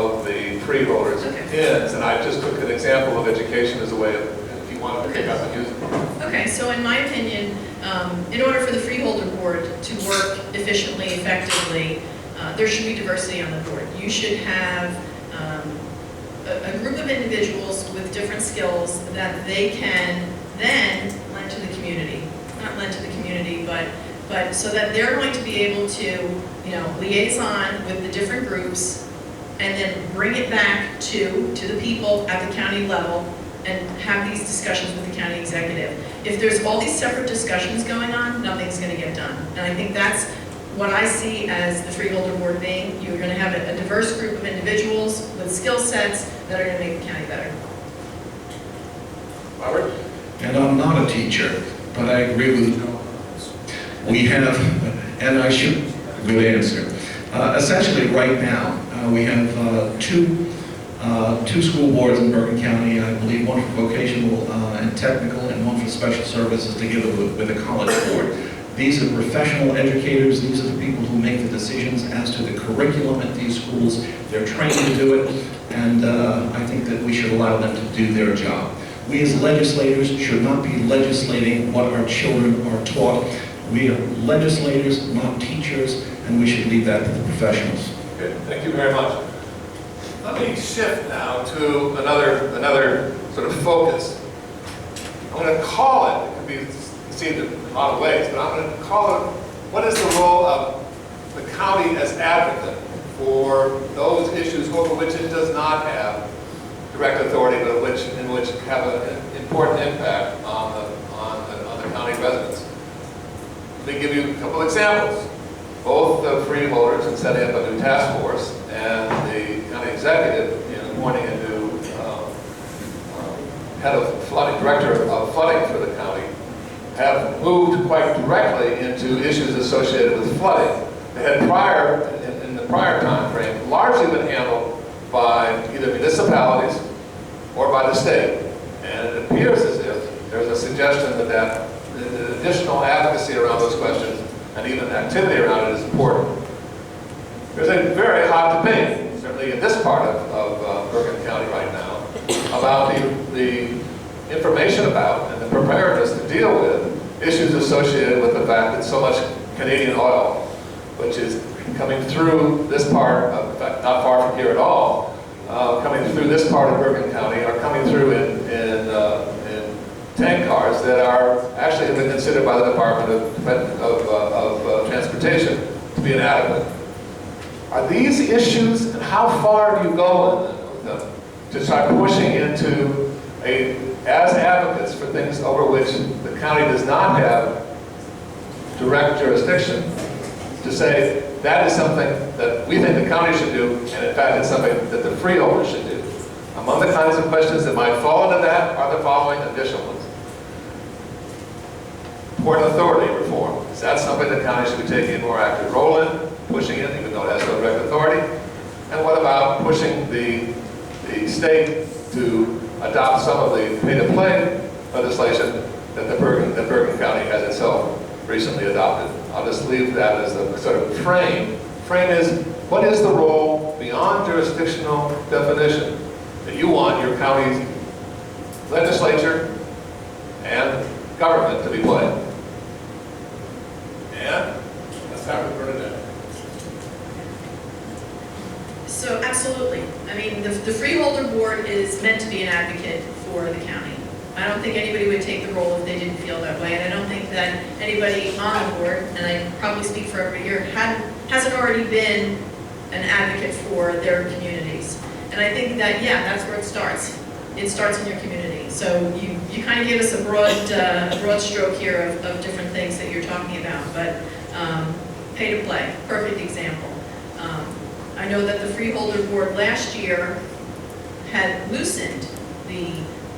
of the freeholders is, and I just took an example of education as a way of, if you want to pick up and use it. Okay, so in my opinion, in order for the freeholder board to work efficiently, effectively, there should be diversity on the board. You should have a group of individuals with different skills that they can then lend to the community. Not lend to the community, but so that they're going to be able to, liaison with the different groups and then bring it back to the people at the county level and have these discussions with the county executive. If there's all these separate discussions going on, nothing's going to get done. And I think that's what I see as the freeholder board being. You're going to have a diverse group of individuals with skill sets that are going to make the county better. Robert? And I'm not a teacher, but I agree with we have, and I should, good answer. Essentially right now, we have two school boards in Bergen County, I believe one for vocational and technical and one for special services together with a college board. These are professional educators. These are the people who make the decisions as to the curriculum at these schools. They're trained to do it, and I think that we should allow them to do their job. We as legislators should not be legislating what our children are taught. We are legislators, not teachers, and we should leave that to the professionals. Okay, thank you very much. Let me shift now to another sort of focus. I'm going to call it could be conceived in a lot of ways, but I'm going to call it, what is the role of the county as advocate for those issues over which it does not have direct authority, but in which have an important impact on the county residents. Let me give you a couple examples. Both the freeholders in setting up a new task force and the county executive in appointing a new head of flooding, director of flooding for the county, have moved quite directly into issues associated with flooding. They had in the prior time frame, largely been handled by either municipalities or by the state. And it appears as if there's a suggestion that the additional advocacy around those questions and even activity around it is important. There's a very hot debate, certainly in this part of Bergen County right now, about the information about and the preparedness to deal with issues associated with the fact that so much Canadian oil, which is coming through this part, in fact, not far from here at all, coming through this part of Bergen County, are coming through in tank cars that are actually have been considered by the Department of Transportation to be inadequate. Are these issues, and how far do you go with them to start pushing into as advocates for things over which the county does not have direct jurisdiction, to say that is something that we think the county should do, and in fact it's something that the freeholders should do? Among the kinds of questions that might fall into that are the following additional ones. Port Authority reform. Is that something the county should be taking a more active role in, pushing it, even though it has no direct authority? And what about pushing the state to adopt some of the pay-to-play legislation that Bergen County has itself recently adopted? I'll just leave that as the sort of frame. Frame is, what is the role beyond jurisdictional definition that you want your county's legislature and government to be playing? And let's start with Bernadette. So absolutely. I mean, the freeholder board is meant to be an advocate for the county. I don't think anybody would take the role if they didn't feel that way, and I don't think that anybody on the board, and I probably speak for everybody here, hasn't already been an advocate for their communities. And I think that, yeah, that's where it starts. It starts in your community. So you kind of gave us a broad stroke here of different things that you're talking about, but pay to play, perfect example. I know that the freeholder board last year had loosened the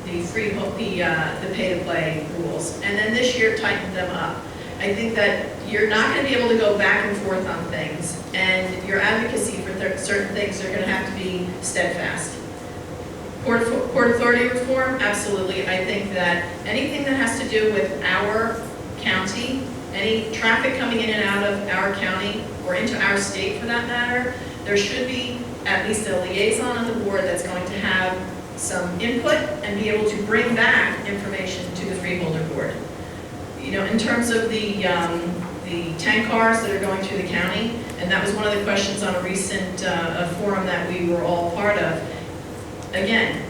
pay to play rules, and then this year tightened them up. I think that you're not going to be able to go back and forth on things, and your advocacy for certain things are going to have to be steadfast. Port Authority reform, absolutely. I think that anything that has to do with our county, any traffic coming in and out of our county, or into our state for that matter, there should be at least a liaison on the board that's going to have some input and be able to bring back information to the freeholder board. You know, in terms of the tank cars that are going through the county, and that was one of the questions on a recent forum that we were all part of. Again,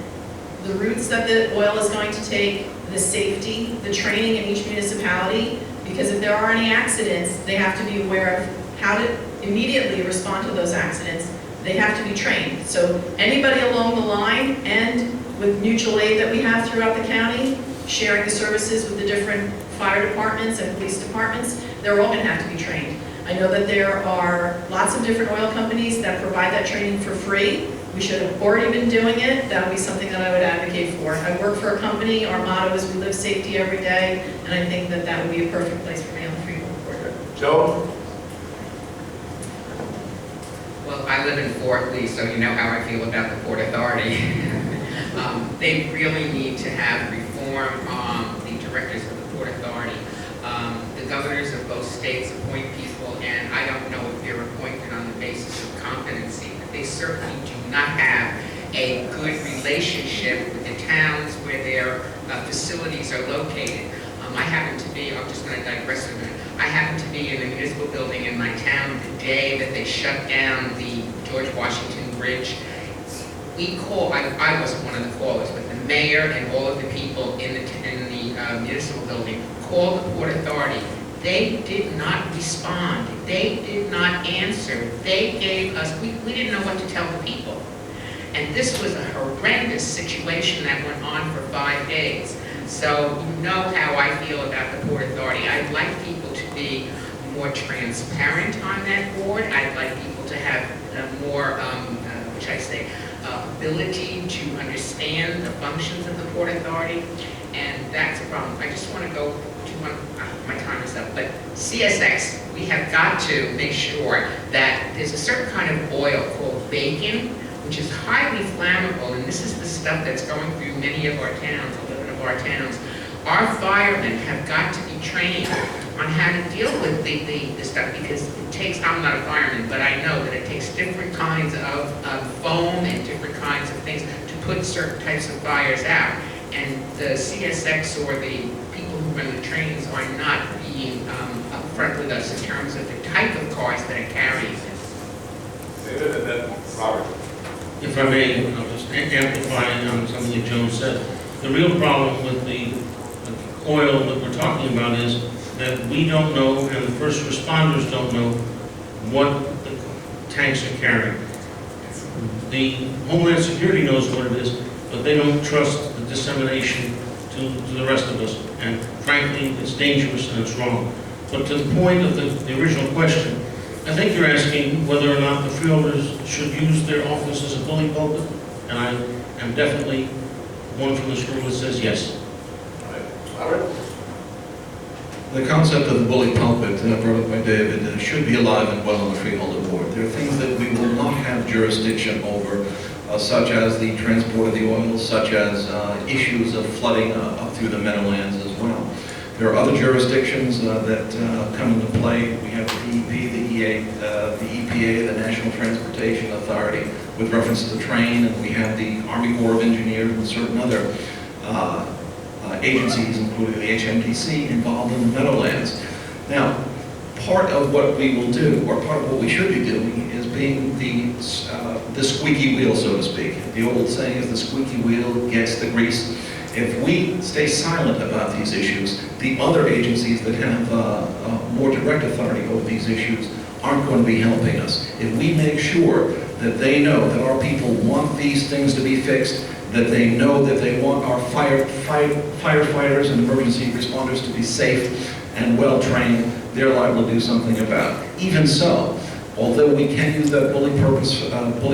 the routes that the oil is going to take, the safety, the training in each municipality, because if there are any accidents, they have to be aware of how to immediately respond to those accidents. They have to be trained. So anybody along the line, and with mutual aid that we have throughout the county, sharing the services with the different fire departments and police departments, they're all going to have to be trained. I know that there are lots of different oil companies that provide that training for free. We should have already been doing it. That would be something that I would advocate for. I work for a company. Our motto is we live safety every day, and I think that that would be a perfect place for me on the freeholder board. Joe? Well, I live in Fort Lee, so you know how I feel about the Port Authority. They really need to have reform the directors of the Port Authority. The governors of both states appoint people, and I don't know if they're appointed on the basis of competency. But they certainly do not have a good relationship with the towns where their facilities are located. I happen to be, I'm just going to digress a minute, I happen to be in the municipal building in my town the day that they shut down the George Washington Bridge. I wasn't one of the callers, but the mayor and all of the people in the municipal building called the Port Authority. They did not respond. They did not answer. They gave us, we didn't know what to tell the people. And this was a horrendous situation that went on for 5 days. So you know how I feel about the Port Authority. I'd like people to be more transparent on that board. I'd like people to have more, which I say, ability to understand the functions of the Port Authority, and that's a problem. I just want to go to my time is up, but CSX, we have got to make sure that there's a certain kind of oil called Bergen, which is highly flammable, and this is the stuff that's going through many of our towns, 11 of our towns. Our firemen have got to be trained on how to deal with the stuff, because it takes, I'm not a fireman, but I know that it takes different kinds of foam and different kinds of things to put certain types of fires out. And the CSX or the people who run the trains are not being upfront with us in terms of the type of cars that it carries. David, and then Robert. If I may, I'll just amplify on something Joan said. The real problem with the oil that we're talking about is that we don't know, and the first responders don't know, what the tanks are carrying. The Homeland Security knows what it is, but they don't trust the dissemination to the rest of us. And frankly, it's dangerous and it's wrong. But to the point of the original question, I think you're asking whether or not the freeholders should use their office as a bully pulpit, and I am definitely one from the school that says yes. All right. Robert? The concept of the bully pulpit, brought up by David, should be alive and well on the freeholder board. There are things that we will not have jurisdiction over, such as the transport of the oil, such as issues of flooding up through the Meadowlands as well. There are other jurisdictions that come into play. We have the DEP, the EPA, the National Transportation Authority, with reference to the train, and we have the Army Corps of Engineers and certain other agencies, including the HMDC, involved in the Meadowlands. Now, part of what we will do, or part of what we should be doing, is being the squeaky wheel, so to speak. The old saying is the squeaky wheel gets the grease. If we stay silent about these issues, the other agencies that have more direct authority over these issues aren't going to be helping us. If we make sure that they know that our people want these things to be fixed, that they know that they want our firefighters and emergency responders to be safe and well-trained, they're liable to do something about it. Even so, although we can use that bully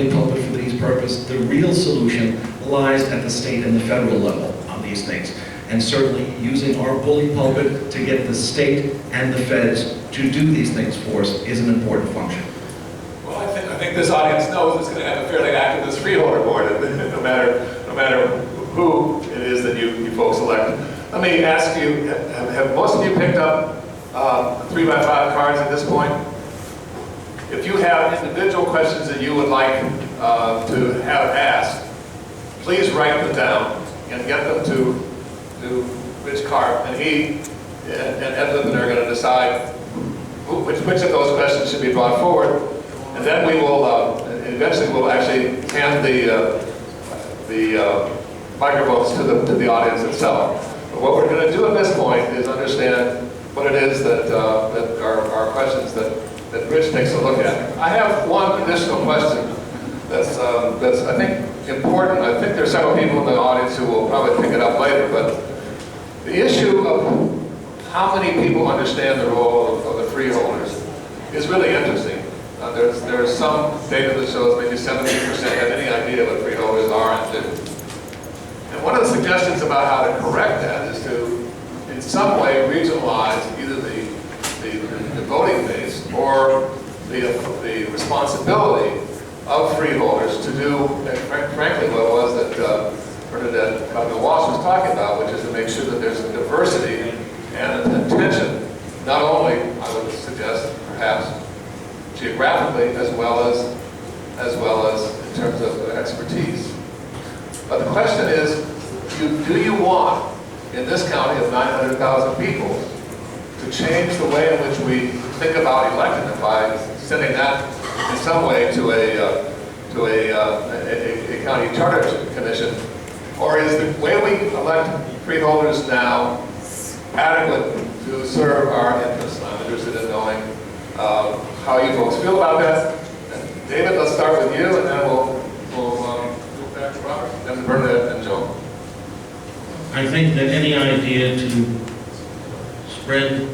pulpit for these purposes, the real solution lies at the state and the federal level on these things. And certainly using our bully pulpit to get the state and the feds to do these things for us is an important function. Well, I think this audience knows it's going to have a fairly active freeholder board, no matter who it is that you folks elect. Let me ask you, have most of you picked up 3x5 cards at this point? If you have individual questions that you would like to have asked, please write them down and get them to Rich Karp, and he and Ed Lippman are going to decide which of those questions should be brought forward, and then we will eventually we'll actually hand the microphones to the audience itself. But what we're going to do at this point is understand what it is that are questions that Rich takes a look at. I have one additional question that's I think important. I think there's several people in the audience who will probably pick it up later, but the issue of how many people understand the role of the freeholders is really interesting. There's some data that shows maybe 70% have any idea what freeholders are and do. And one of the suggestions about how to correct that is to, in some way, regionalize either the voting base or the responsibility of freeholders to do, frankly, what it was that Bernadette Walsh was talking about, which is to make sure that there's a diversity and an attention, not only, I would suggest, perhaps, geographically, as well as in terms of expertise. But the question is, do you want, in this county of 900,000 people, to change the way in which we think about electing them by sending that in some way to a county charter commission? Or is the way we elect freeholders now adequate to serve our interests? I'm interested in knowing how you folks feel about that. And David, let's start with you, and then we'll go back to Robert, then Bernadette and Joe. I think that any idea to spread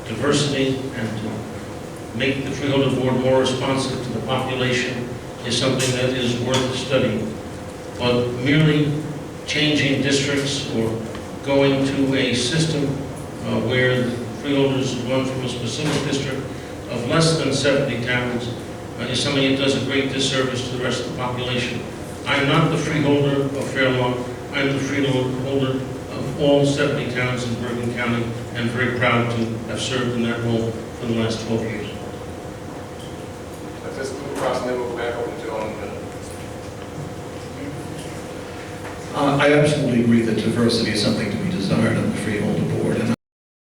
diversity and to make the Freeholder Board more responsive to the population is something that is worth studying. But merely changing districts or going to a system where the freeholders run from a specific district of less than 70 towns is something that does a great disservice to the rest of the population. I'm not the freeholder of Fairlawn. I'm the freeholder of all 70 towns in Bergen County, and very proud to have served in that role for the last 12 years. Let's just move across and then we'll go back over to Joe in a minute. I absolutely agree that diversity is something to be desired on the Freeholder